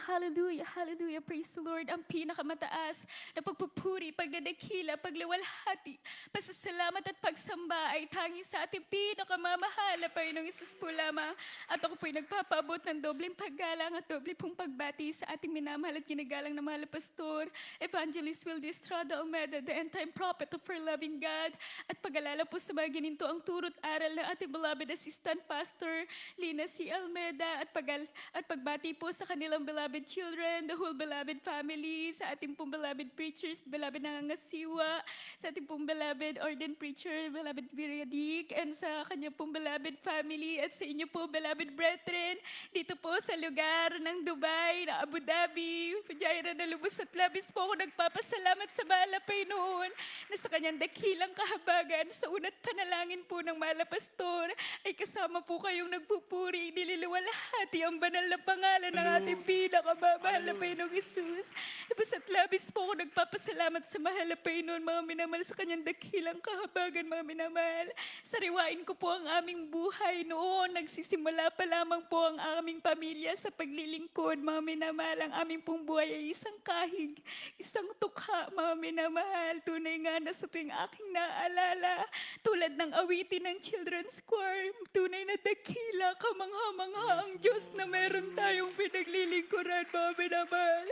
hallelujah, hallelujah, praise the Lord. Ang pinakamataas na pagpupuri, pagdadakila, paglawalhati, pasasalamat at pagsamba ay tanging sa ating pinakamamahal na Panginoong Isus po lamang. At ako po'y nagpapaabot ng dobleng paggalang at doble pong pagbati sa ating minamahal at ginagalang na mahal na pastor, Evangelist Will Estrada Almeda, the end-time prophet of our loving God. At pag-alala po sa mga gininto ang turot aral ng ating beloved assistant pastor, Lina C. Almeda, at pagbati po sa kanilang beloved children, the whole beloved family, sa ating pong beloved preachers, beloved Nangangasiwa, sa ating pong beloved ordained preacher, beloved Viriadik, and sa kanya pong beloved family, at sa inyo po beloved brethren, dito po sa lugar ng Dubai, na Abu Dhabi, Fujairah na lubos at labis po ako nagpapasalamat sa mahal na Panginoon na sa kanyang dakilang kahabagan, sa unat panalangin po ng mahal na pastor, ay kasama po kayong nagpupuri, nililiwalhati ang banal na pangalan ng ating pinakamamahal na Panginoong Isus. Lubos at labis po ako nagpapasalamat sa mahal na Panginoon, mga minamahal, sa kanyang dakilang kahabagan, mga minamahal. Sariwain ko po ang aming buhay noon. Nagsisimula pa lamang po ang aming pamilya sa paglilingkod, mga minamahal. Ang aming pong buhay ay isang kahig, isang tukha, mga minamahal. Tunay nga na sa tuwing aking naalala, tulad ng awitin ng children's choir, tunay na dakila, kamangha-mangha ang Diyos na meron tayong pinaglilingkuran, mga minamahal.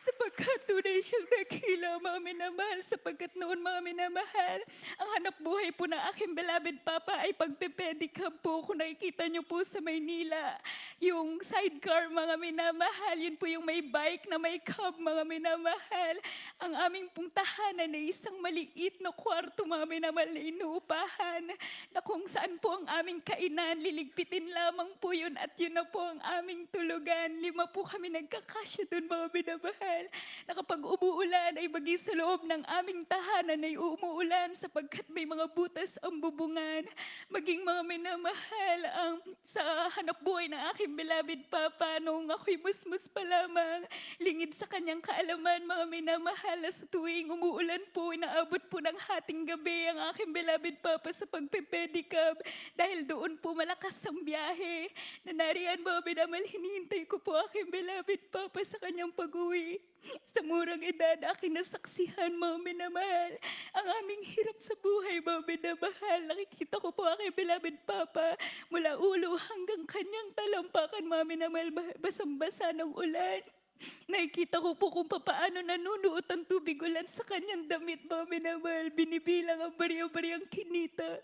Sapagkat tunay siyang dakila, mga minamahal. Sapagkat noon, mga minamahal, ang hanap buhay po ng aking beloved papa ay pagpipedicab po. Kung nakikita niyo po sa Maynila, yung sidecar, mga minamahal, yun po yung may bike na may cab, mga minamahal. Ang aming pong tahanan ay isang maliit na kwarto, mga minamahal, na inuupahan, na kung saan po ang aming kainan, liligpitin lamang po yun, at yun na po ang aming tulugan. 5 po kami nagkakasya dun, mga minamahal, na kapag umuulan ay maging sa loob ng aming tahanan ay umuulan sapagkat may mga butas ang bubungan. Maging, mga minamahal, ang sa hanap buhay ng aking beloved papa noong ako'y musmus pa lamang, lingid sa kanyang kaalaman, mga minamahal, na sa tuwing umuulan po, inaabot po ng hating gabi ang aking beloved papa sa pagpipedicab dahil doon po malakas ang biyahe. Na nariyan, mga minamahal, hinihintay ko po aking beloved papa sa kanyang pag-uwi. Sa murang edad, aking nasaksihan, mga minamahal, ang aming hirap sa buhay, mga minamahal. Nakikita ko po aking beloved papa mula ulo hanggang kanyang talampakan, mga minamahal, basang-basa ng ulan. Nakikita ko po kung paano nanunuot ang tubig ulan sa kanyang damit, mga minamahal. Binibilang ang bariya-bariyang kinita.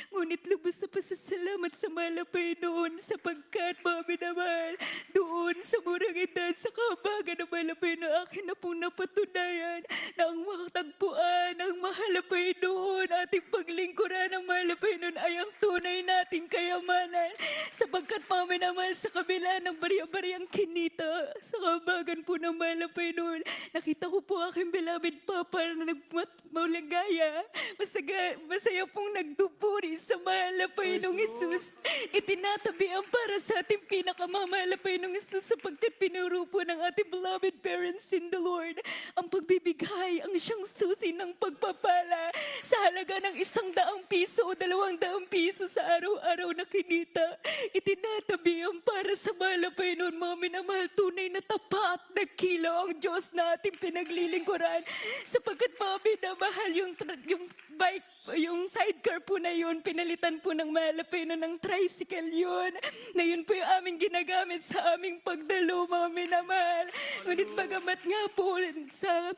Ngunit lubos na pasasalamat sa mahal na Panginoon sapagkat, mga minamahal, doon sa murang edad, sa kahabagan ng mahal na Panginoon, akin na pong napatunayan na ang makatagpuan ng mahal na Panginoon, ating paglingkuran ng mahal na Panginoon ay ang tunay nating kayamanan. Sapagkat, mga minamahal, sa kabila ng bariya-bariyang kinita, sa kahabagan po ng mahal na Panginoon, nakita ko po aking beloved papa na nagmaligaya, masaya pong nagtupuri sa mahal na Panginoong Isus. Itinatabi ang para sa ating pinakamamahal na Panginoong Isus sapagkat pinuro po ng ating beloved parents in the Lord ang pagbibigay, ang siyang susi ng pagpapala sa halaga ng 100 piso o 200 piso sa araw-araw na kinita. Itinatabi ang para sa mahal na Panginoon, mga minamahal, tunay na tapat, dakila ang Diyos na ating pinaglilingkuran sapagkat, mga minamahal, yung bike, yung sidecar po na yun, pinalitan po ng mahal na Panginoon ng tricycle yun, na yun po yung aming ginagamit sa aming pagdalo, mga minamahal. Ngunit bagamat nga po sa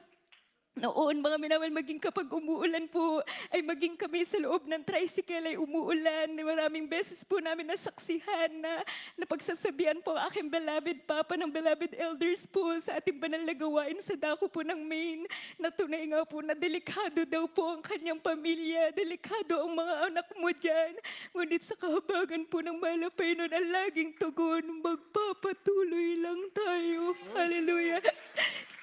noon, mga minamahal, maging kapag umuulan po, ay maging kami sa loob ng tricycle ay umuulan. Maraming beses po namin nasaksihan na napagsasabihan po ang aking beloved papa ng beloved elders po sa ating banal na gawain sa dako po ng Maine, na tunay nga po na delikado daw po ang kanyang pamilya, delikado ang mga anak mo dyan. Ngunit sa kahabagan po ng mahal na Panginoon, ang laging tugon, magpapatuloy lang tayo. Hallelujah.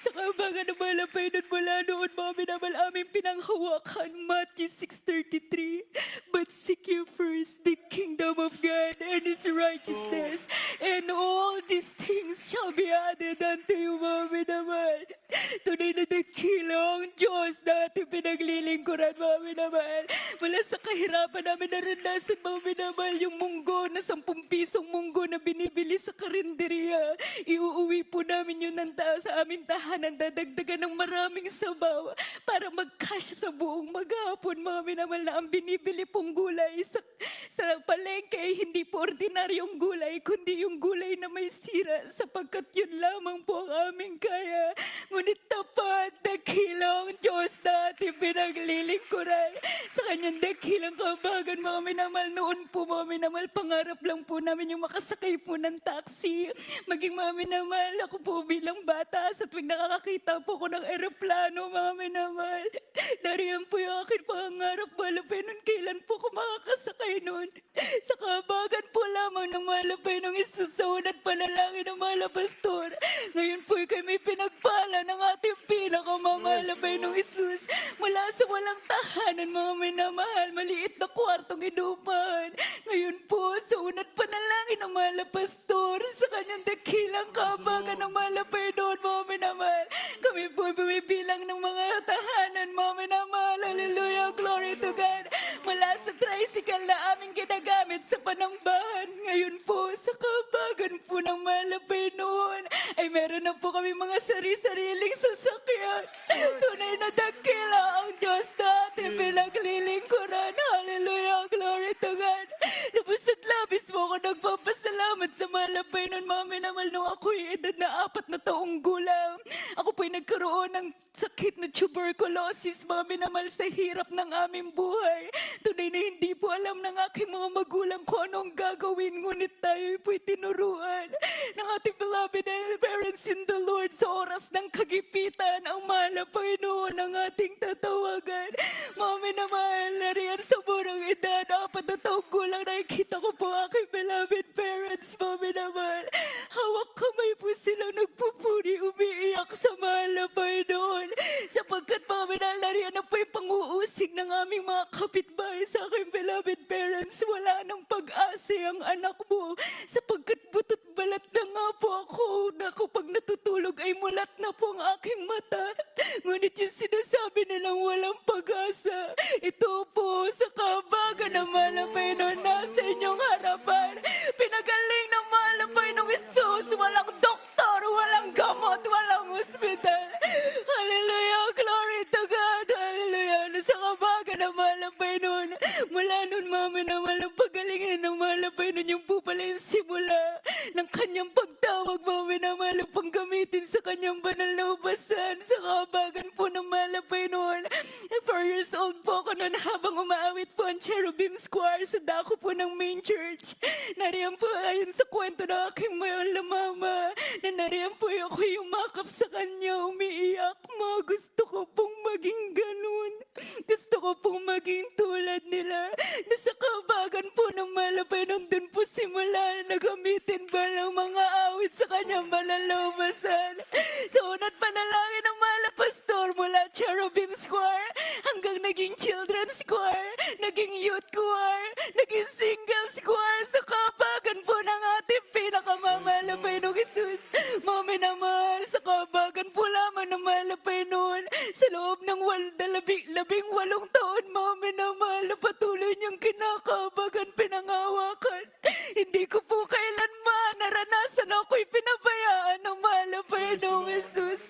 Sa kahabagan ng mahal na Panginoon, mula noon, mga minamahal, aming pinanghawakan, Matthew 6:33. But seek you first the kingdom of God and His righteousness, and all these things shall be added unto you, mga minamahal. Tunay na dakilang Diyos na ating pinaglilingkuran, mga minamahal. Mula sa kahirapan namin naranasan, mga minamahal, yung munggo na 10 pisong munggo na binibili sa karinderya. Iuuwi po namin yun ng sa aming tahanan, dadagdagan ng maraming sabaw para mag-cash sa buong maghapon, mga minamahal, na ang binibili pong gulay sa palengke ay hindi po ordinaryong gulay, kundi yung gulay na may sira, sapagkat yun lamang po ang aming kaya. Ngunit tapat, dakilang Diyos na ating pinaglilingkuran. Sa kanyang dakilang kabagan, mga minamahal, noon po, mga minamahal, pangarap lang po namin yung makasakay po ng taxi. Maging mga minamahal, ako po bilang bata, sa tuwing nakakakita po ko ng eroplano, mga minamahal, nariyan po yung aking pangarap, malapay nun, kailan po ko makakasakay nun. Sa kabagan po lamang ng malapay nung isusawan at panalangin ng mga pastor. Ngayon po kami pinagpala ng ating pinakamamalapay nung Isus. Mula sa walang tahanan, mga minamahal, maliit na kwartong inupahan. Ngayon po, sa unat panalangin ng mga pastor, sa kanyang dakilang kabagan ng malapay doon, mga minamahal, kami po bumibilang ng mga tahanan, mga minamahal. Hallelujah, glory to God. Mula sa tricycle na aming ginagamit sa panambahan, ngayon po, sa kabagan po ng malapay noon, ay meron na po kami mga sari-sariling sasakyan. Tunay na dakila ang Diyos natin pinaglilingkuran. Hallelujah, glory to God. Lubos at labis po ako nagpapasalamat sa malapay noon, mga minamahal, nung ako'y edad na 4 na taong gulang. Ako po'y nagkaroon ng sakit na tuberculosis, mga minamahal, sa hirap ng aming buhay. Tunay na hindi po alam ng aking mga magulang kung anong gagawin, ngunit tayo po'y tinuruan ng ating beloved parents in the Lord. Sa oras ng kagipitan, ang malapay noon ang ating tatawagan. Mga minamahal, nariyan sa murang edad, 4 na taong gulang, nakikita ko po aking beloved parents, mga minamahal. Hawak kamay po silang nagpupuri, umiiyak sa malapay noon. Sapagkat mga minamahal, nariyan na po'y panguusig ng aming mga kapitbahay sa aking beloved parents. Wala nang pag-asa ang anak mo, sapagkat butot balat na nga po ako. Naku, pag natutulog ay mulat na po ang aking mata. Ngunit yung sinasabi nilang walang pag-asa, ito po sa kabagan ng malapay noon nasa inyong harapan. Pinagaling ng malapay ng Isus, walang doktor, walang gamot, walang ospital. Hallelujah, glory to God. Hallelujah. Sa kabagan ng malapay noon, mula noon, mami, na walang pagalingan ng malapay noon, yung po pala yung simula ng kanyang pagtawag, mami, na malapang gamitin sa kanyang banal na ubasan. Sa kabagan po ng malapay noon, 4 years old po ako noon habang umaawit po ang cherubim choir sa dako po ng main church. Nariyan po ayon sa kwento ng aking mahal na mama, na nariyan po ako yumakap sa kanya, umiiyak. Gusto ko pong maging ganun. Gusto ko pong maging tulad nila. Nasa kabagan po ng malapay nung dun po simula na gamitin ba ng mga awit sa kanyang banal na ubasan. Sa unat panalangin ng mga pastor, mula cherubim choir hanggang naging children's choir, naging youth choir, naging singles choir, sa kabagan po ng ating pinakamamalapay nung Isus. Mga minamahal, sa kabagan po lamang ng malapay noon, sa loob ng 18 taon, mga minamahal, na patuloy niyang kinakabagan, pinangawakan. Hindi ko po kailanman naranasan ako'y pinabayaan ng malapay nung Isus.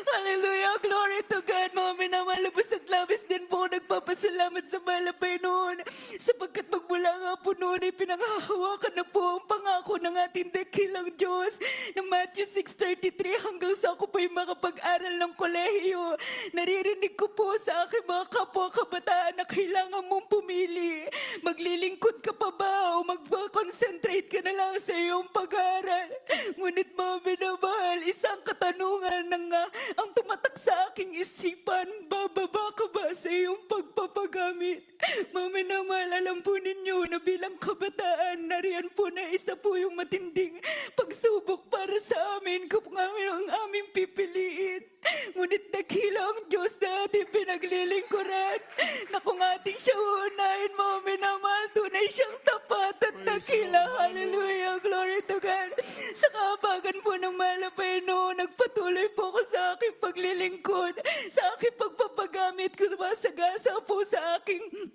Hallelujah, glory to God. Mga minamahal, lubos at labis din po nagpapasalamat sa malapay noon, sapagkat magmula nga po noon ay pinanghahawakan na po ang pangako ng ating dakilang Diyos na Matthew 6:33, hanggang sa ako po'y makapag-aral ng kolehiyo. Naririnig ko po sa aking mga kapwa kabataan na kailangan mong pumili. Maglilingkod ka pa ba o mag-concentrate ka na lang sa iyong pag-aaral? Ngunit mga minamahal, isang katanungan ang tumatak sa aking isipan, bababa ka ba sa iyong pagpapagamit? Mga minamahal, alam po ninyo na bilang kabataan, nariyan po na isa po yung matinding pagsubok para sa amin kung ang aming pipiliin. Ngunit dakila ang Diyos na ating pinaglilingkuran, na kung ating siya unahin, mga minamahal, tunay siyang tapat at dakila. Hallelujah, glory to God. Sa kahabagan po ng mahal na Panginoon, nagpatuloy po ako sa aking paglilingkod, sa aking pagpapagamit ko, masagasa po sa aking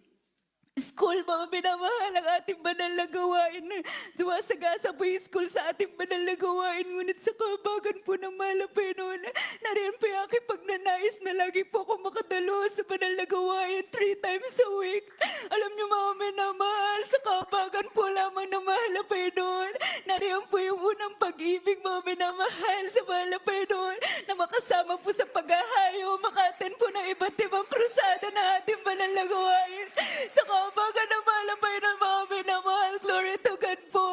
school, mga minamahal, ang ating banal na gawain. Dumasagasa po yung school sa ating banal na gawain. Ngunit sa kahabagan po ng mahal na Panginoon, nariyan po yung aking pagnanais na lagi po ako makadalo sa banal na gawain 3 times a week. Alam niyo, mga minamahal, sa kahabagan po lamang ng mahal na Panginoon, nariyan po yung unang pag-ibig, mga minamahal, sa mahal na Panginoon, na makasama po sa paghahayo, makaten po ng iba't ibang krusada na ating banal na gawain. Sa kahabagan ng mahal na Panginoon, mga minamahal, glory to God po.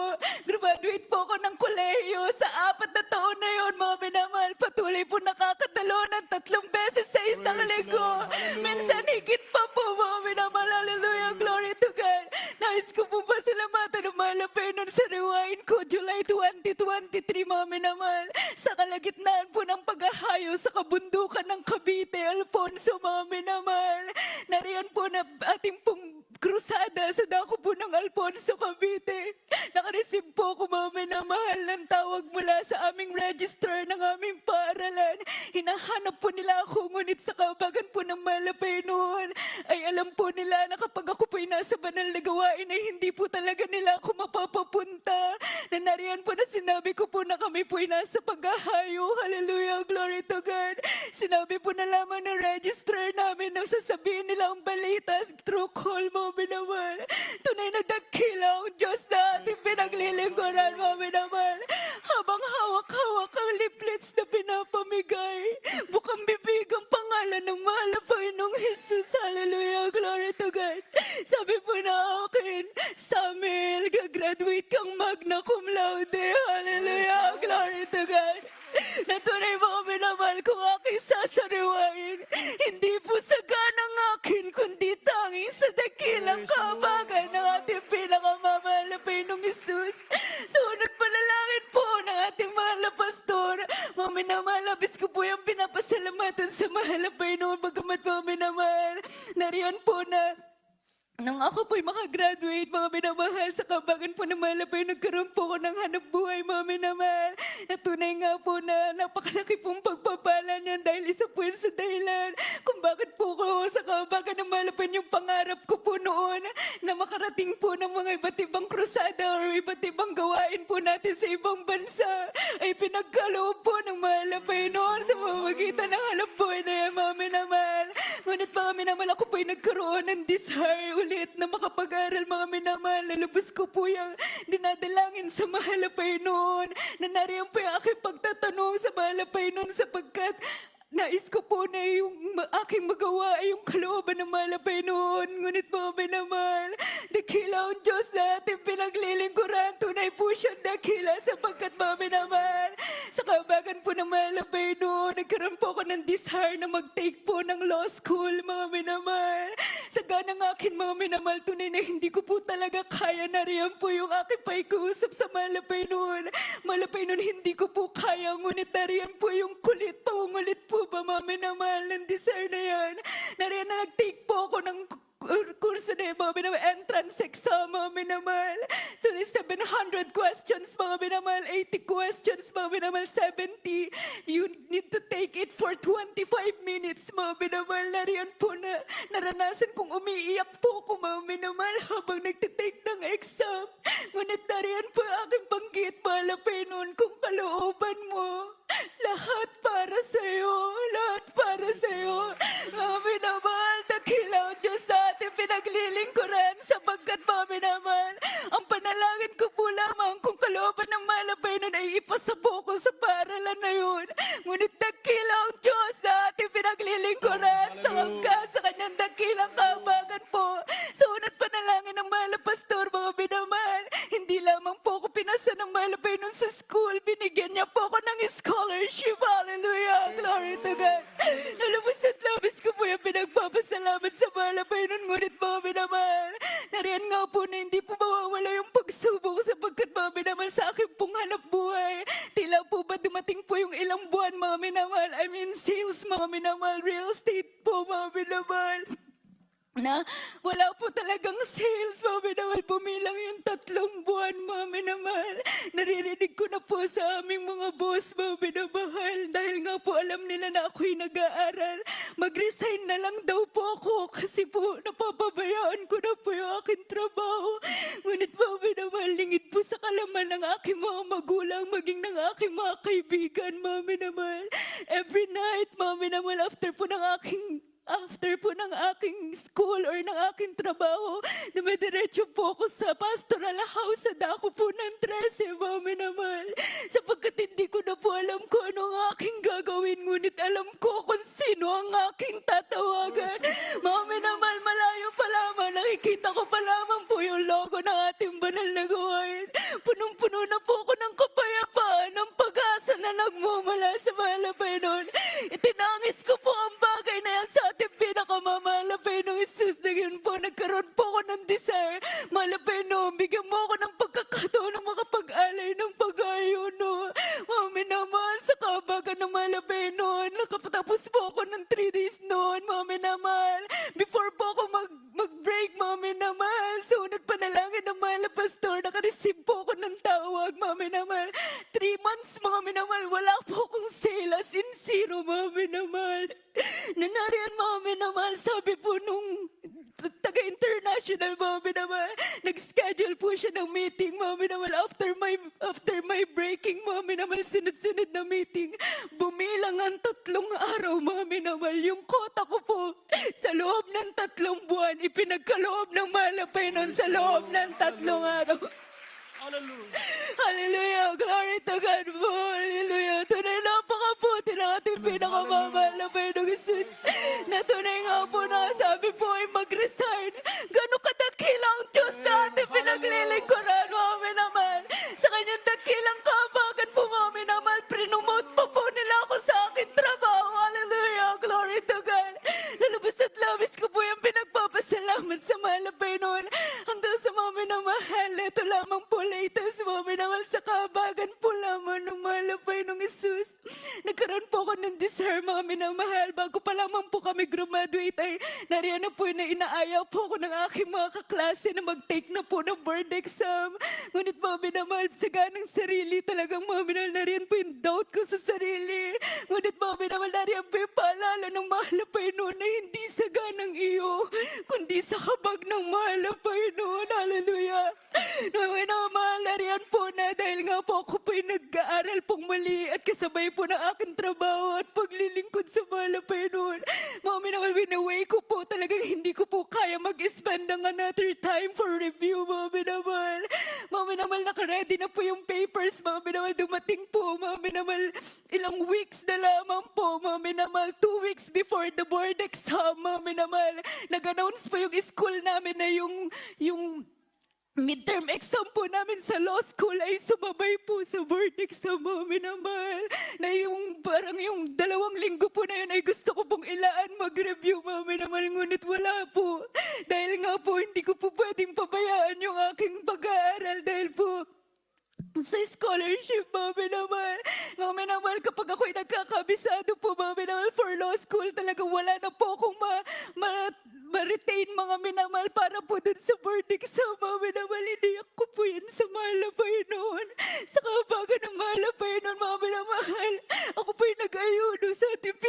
Graduate po ako ng kolehiyo sa 4 na taon na yun, mga minamahal. Patuloy po nakakadalo ng 3 beses sa isang linggo. Minsan higit pa po, mga minamahal. Hallelujah, glory to God. Nais ko po pa salamatan ng mahal na Panginoon sa rewind ko, July 2023, mga minamahal. Sa kalagitnaan po ng paghahayo sa kabundukan ng Cavite, Alfonso, mga minamahal. Nariyan po na ating pong krusada sa dako po ng Alfonso, Cavite. Nakareceive po ako, mga minamahal, ng tawag mula sa aming register ng aming paaralan. Hinahanap po nila ako, ngunit sa kahabagan po ng mahal na Panginoon, ay alam po nila na kapag ako po'y nasa banal na gawain ay hindi po talaga nila ako mapapapunta. Na nariyan po na sinabi ko po na kami po'y nasa paghahayo. Hallelujah, glory to God. Sinabi po na lamang ng register namin na sasabihin nila ang balita through call, mga minamahal. Tunay na dakila ang Diyos na ating pinaglilingkuran, mga minamahal. Habang hawak-hawak ang leaflets na pinapamigay, bukang bibig ang pangalan ng mahal na Panginoong Jesus. Hallelujah, glory to God. Sabi po na akin, Samuel, gagraduate kang magna cum laude. Hallelujah, glory to God. Na tunay, mga minamahal, kung aking sasariwain, hindi po saganang akin, kundi tanging sa dakilang kahabagan ng ating pinakamamahal na Panginoong Jesus. Sunod panalangin po ng ating mahal na pastor. Mga minamahal, labis ko po yung pinapasalamatan sa mahal na Panginoon. Bagamat, mga minamahal, nariyan po na nang ako po'y makagraduate, mga minamahal, sa kabagan po ng mahal na Panginoon, nagkaroon po ako ng hanap buhay, mga minamahal. Na tunay nga po na napakalaki pong pagpapala niyan dahil isa po yun sa dahilan kung bakit po ako sa kabagan ng mahal na Panginoon, yung pangarap ko po noon na makarating po ng mga iba't ibang krusada o iba't ibang gawain po natin sa ibang bansa ay pinagkaloob po ng mahal na Panginoon sa pamamagitan ng hanap buhay na yan, mga minamahal. Ngunit mga minamahal, ako po'y nagkaroon ng desire ulit na makapag-aral, mga minamahal. Nalubos ko po yung dinadalangin sa mahal na Panginoon na nariyan po yung aking pagtatanong sa mahal na Panginoon sapagkat nais ko po na yung aking magawa ay yung kalooban ng mahal na Panginoon. Ngunit mga minamahal, dakila ang Diyos na ating pinaglilingkuran. Tunay po siyang dakila sapagkat mga minamahal, sa kahabagan po ng mahal na Panginoon, nagkaroon po ako ng desire na mag-take po ng law school, mga minamahal. Sa ganang akin, mga minamahal, tunay na hindi ko po talaga kaya. Nariyan po yung aking pakikusap sa mahal na Panginoon. Mahal na Panginoon, hindi ko po kaya. Ngunit nariyan po yung kulit, paungulit po ba, mga minamahal, ng desire na yan. Nariyan na nag-take po ako ng kurso na yung mga minamahal, entrance exam, mga minamahal. So, 700 questions, mga minamahal, 80 questions, mga minamahal, 70. You need to take it for 25 minutes, mga minamahal. Nariyan po na naranasan kong umiiyak po ako, mga minamahal, habang nagtitake ng exam. Ngunit nariyan po ang aking banggit, mahal na Panginoon, kung kalooban mo, lahat para sa'yo, lahat para sa'yo. Mga minamahal, dakila ang Diyos na ating pinaglilingkuran sapagkat, mga minamahal, ang panalangin ko po lamang kung kalooban ng mahal na Panginoon ay ipasa po ko sa paaralan na yun. Ngunit dakila ang Diyos na ating pinaglilingkuran sa hanggang sa kanyang dakilang kahabagan po. Sa unat panalangin ng mahal na pastor, mga minamahal, hindi lamang po ako pinasa ng mahal na Panginoon sa school, binigyan niya po ako ng scholarship. Hallelujah, glory to God. Nalabas at labis ko po yung pinagpapasalamat sa mahal na Panginoon. Ngunit mga minamahal, nariyan nga po na hindi po mawawala yung pagsubok sapagkat, mga minamahal, sa akin pong hanap buhay. Tila po ba dumating po yung ilang buwan, mga minamahal. I'm in sales, mga minamahal. Real estate po, mga minamahal. Na wala po talagang sales, mga minamahal. Bumilang yung 3 buwan, mga minamahal. Naririnig ko na po sa aming mga boss, mga minamahal. Dahil nga po alam nila na ako'y nag-aaral. Mag-resign na lang daw po ako kasi po napapabayaan ko na po yung aking trabaho. Ngunit mga minamahal, lingid po sa kalaman ng aking mga magulang, maging ng aking mga kaibigan, mga minamahal. Every night, mga minamahal, after po ng aking school or ng aking trabaho, dumediretso po ako sa pastoral house sa dako po ng 13, mga minamahal. Sapagkat hindi ko na po alam kung ano ang aking gagawin, ngunit alam ko kung sino ang aking tatawagan. Mga minamahal, malayo pa lamang, nakikita ko pa lamang po yung logo ng ating banal na gawain. Punong-puno na po ako ng kapayapaan, ng pag-asa na nagmumula sa malapay noon. Itinangis ko po ang bagay na yan sa ating pinakamamahal na Panginoong Isus. Ngayon po, nagkaroon po ako ng desire. Mahal na Panginoon, bigyan mo ako ng pagkakataon ng makapag-alay ng pag-ayuno. Mga minamahal, sa kabagan ng mahal na Panginoon, nakapatapos po ako ng 3 days noon, mga minamahal. Before po ako mag-break, mga minamahal, sa unang panalangin ng mahal na pastor, nakareceive po ako ng tawag, mga minamahal. 3 months, mga minamahal, wala po akong sale, as in zero, mga minamahal. Nanariyan, mga minamahal, sabi po nung taga-international, mga minamahal, nag-schedule po siya ng meeting, mga minamahal, after my breaking, mga minamahal, sunod-sunod na meeting, bumilang ang 3 araw, mga minamahal, yung quota ko po, sa loob ng 3 buwan, ipinagkaloob ng mahal na Panginoon sa loob ng 3 araw. Hallelujah. Hallelujah! Glory to God po! Hallelujah! Tunay napakabuti ng ating pinakamamahal na Panginoong Isus. Na tunay nga po na sabi po ay mag-resign. Gano'ng kadakila ang Diyos na ating pinaglilingkuran, mga minamahal. Sa kanyang dakilang kahabagan po, mga minamahal, prinomote pa po nila ako sa aking trabaho. Hallelujah! Glory to God! Lalabas at labis ko po yung pinagpapasalamat sa mahal na Panginoon. Hanggang sa mga minamahal, ito lamang po latest, mga minamahal, sa kahabagan po lamang ng mahal na Panginoong Isus. Nagkaroon po ako ng desire, mga minamahal. Bago pa lamang po kami graduate ay nariyan na po na inaaya po ako ng aking mga kaklase na mag-take na po ng board exam. Ngunit mga minamahal, sa ganang sarili talagang mga minamahal, nariyan po yung doubt ko sa sarili. Ngunit mga minamahal, nariyan po yung paalala ng mahal na Panginoon na hindi sa ganang iyo, kundi sa habag ng mahal na Panginoon. Hallelujah! Mga minamahal, nariyan po na dahil nga po ako po'y nag-aaral pong mali at kasabay po ng aking trabaho at paglilingkod sa mahal na Panginoon. Mga minamahal, winaway ko po talagang hindi ko po kaya mag-spend ng another time for review, mga minamahal. Mga minamahal, nakaready na po yung papers, mga minamahal, dumating po, mga minamahal, ilang weeks na lamang po, mga minamahal, 2 weeks before the board exam, mga minamahal, nag-announce po yung school namin na yung midterm exam po namin sa law school ay sumabay po sa board exam, mga minamahal. Na yung parang yung 2 linggo po na yun ay gusto ko pong ilaan mag-review, mga minamahal. Ngunit wala po. Dahil nga po hindi ko po pwedeng pabayaan yung aking pag-aaral dahil po sa scholarship, mga minamahal. Mga minamahal, kapag ako'y nagkakabisado po, mga minamahal, for law school, talagang wala na po akong ma-retain, mga minamahal, para po dun sa board exam, mga minamahal. Iniyak ko po yan sa mahal na Panginoon. Sa kabagan ng mahal na Panginoon, mga minamahal. Ako po'y nag-ayuno sa ating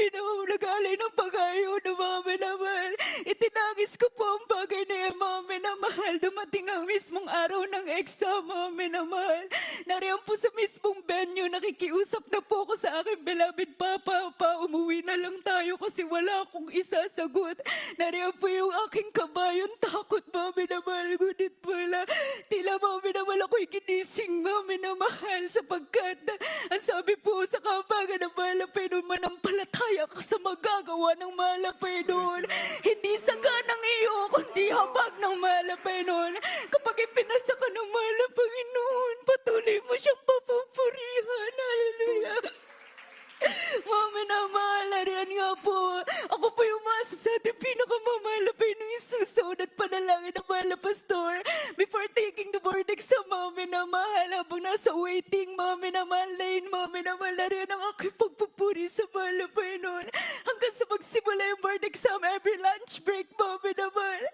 nag-alay ng pag-ayuno, mga minamahal. Itinangis ko po ang bagay na yan, mga minamahal. Dumating ang mismong araw ng exam, mga minamahal. Nariyan po sa mismong venue, nakikiusap na po ako sa aking beloved Papa. Umuwi na lang tayo kasi wala akong isasagot. Nariyan po yung aking kabayon, takot, mga minamahal. Ngunit pala, tila mga minamahal ako'y ginising, mga minamahal, sapagkat ang sabi po sa kabagan ng mahal na Panginoon, manampalataya ka sa magagawa ng mahal na Panginoon. Hindi sa ganang iyo, kundi habag ng mahal na Panginoon. Kapag ipinasa ka ng mahal na Panginoon, patuloy mo siyang papupurihan. Hallelujah! Mga minamahal, nariyan nga po. Ako po yung masa sa ating pinakamamahal na Panginoong Isus. Sa unat panalangin ng mahal na pastor before taking the board exam, mga minamahal. Habang nasa waiting, mga minamahal lane, mga minamahal na rin ang aking pagpupuri sa mahal na Panginoon. Hanggang sa magsimula yung board exam, every lunch break, mga minamahal.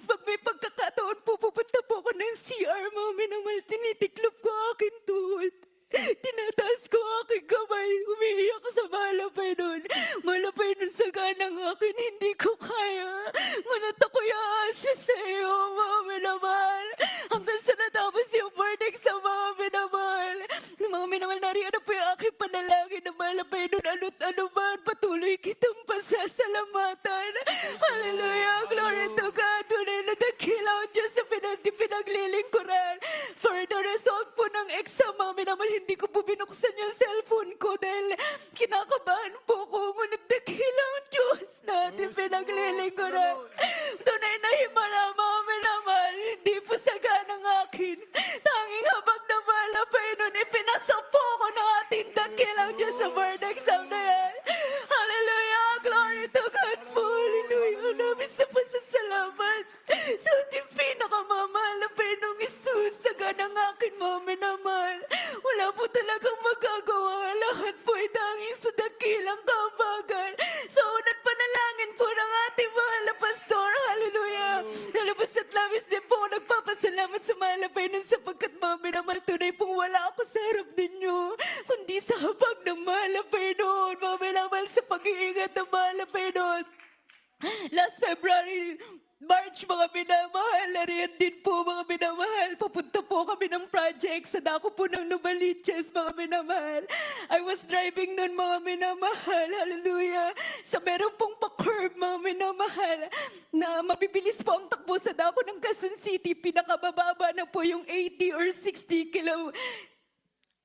Pag may pagkakataon po, pupunta po ako ng CR, mga minamahal. Tinitiklop ko aking tuhod. Tinataas ko aking kamay, umiiyak sa malapay nun. Malapay nun sa ganang akin, hindi ko kaya. Ngunit ako'y aasa sa iyo, mga minamahal. Hanggang sa natapos yung board exam, mga minamahal. Mga minamahal, nariyan na po yung aking panalangin na malapay nun. Ano't ano man, patuloy kitang pasasalamatan. Hallelujah, glory to God. Tunay na dakilaw ang Diyos sa pinaglilingkuran. For the result po ng exam, mga minamahal, hindi ko po binuksan yung cellphone ko dahil kinakabahan po ko. Ngunit dakilaw ang Diyos natin pinaglilingkuran. Tunay na himala, mga minamahal, hindi po saga ng akin. Tanging habang namalapay nun, ipinasok po ako ng ating dakilaw Diyos sa board exam na yan. Hallelujah, glory to God po. Hallelujah, namin sa pasasalamat. Sa ating pinakamamahal na Panginoong Isus, saga ng akin, mga minamahal. Wala po talagang magagawa. Lahat po ay tanging sa dakilang kabagan. Sa unat panalangin po ng ating mahal na pastor. Hallelujah. Lalabas at labis din po ako nagpapasalamat sa mahal na Panginoon sapagkat mga minamahal, tunay pong wala ako sa harap ninyo. Kundi sa habag ng mahal na Panginoon. Mga minamahal, sa pag-iingat ng mahal na Panginoon. Last February, March, mga minamahal, nariyan din po mga minamahal. Papunta po kami ng project sa dako po ng Novaliches, mga minamahal. I was driving nun, mga minamahal, hallelujah. Sa meron pong pa-curve, mga minamahal, na mabibilis po ang takbo sa dako ng Quezon City. Pinakabababa na po yung 80 or 60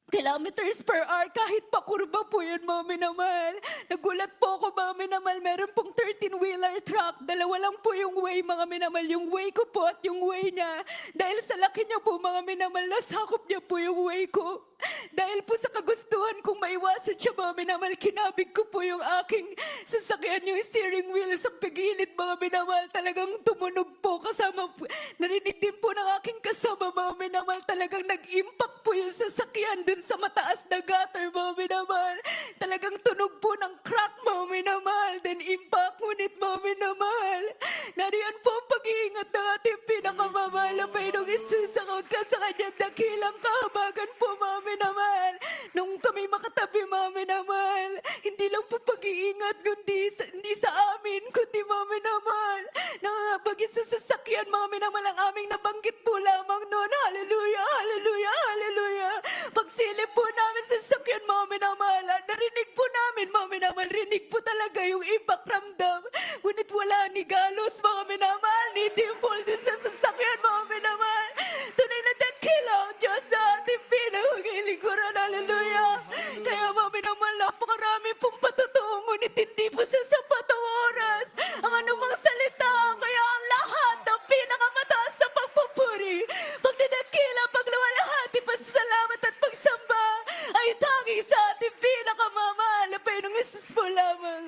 kilometers per hour, kahit pakurba po yun, mga minamahal. Nagulat po ako, mga minamahal, meron pong 13-wheeler truck. Dalawa lang po yung way, mga minamahal. Yung way ko po at yung way niya. Dahil sa laki niya po, mga minamahal, nasakop niya po yung way ko. Dahil po sa kagustuhan kong maiwasan siya, mga minamahal, kinabig ko po yung aking sasakyan, yung steering wheel sa pagilid, mga minamahal. Talagang tumunog po kasama po. Narinig din po ng aking kasama, mga minamahal. Talagang nag-impact po yung sasakyan dun sa mataas na gutter, mga minamahal. Talagang tunog po ng crack, mga minamahal. Then impact, ngunit mga minamahal. Nariyan po ang pag-iingat ng ating pinakamamahal na Panginoong Isus sa kanyang dakilang kahabagan po, mga minamahal. Nung kami makatabi, mga minamahal, hindi lang po pag-iingat, hindi sa amin, kundi mga minamahal. Nangangabagin sa sasakyan, mga minamahal, ang aming nabanggit po lamang noon. Hallelujah, hallelujah, hallelujah. Pagsilip po namin sa sasakyan, mga minamahal, narinig po namin, mga minamahal, rinig po talaga yung impact ramdam. Ngunit wala ni galos, mga minamahal, ni dimple din sa sasakyan, mga minamahal. Tunay na dakilaw, Diyos na ating pinagilingkuran, hallelujah. Kaya mga minamahal, napakarami pong patotoo, ngunit hindi po sa sapat ang oras. Ang anumang salita, kaya ang lahat ng pinakamataas sa pagpupuri, pagdadakila, pagluwalhati, pasalamat at pagsamba ay tanging sa ating pinakamamahal na Panginoong Isus po lamang.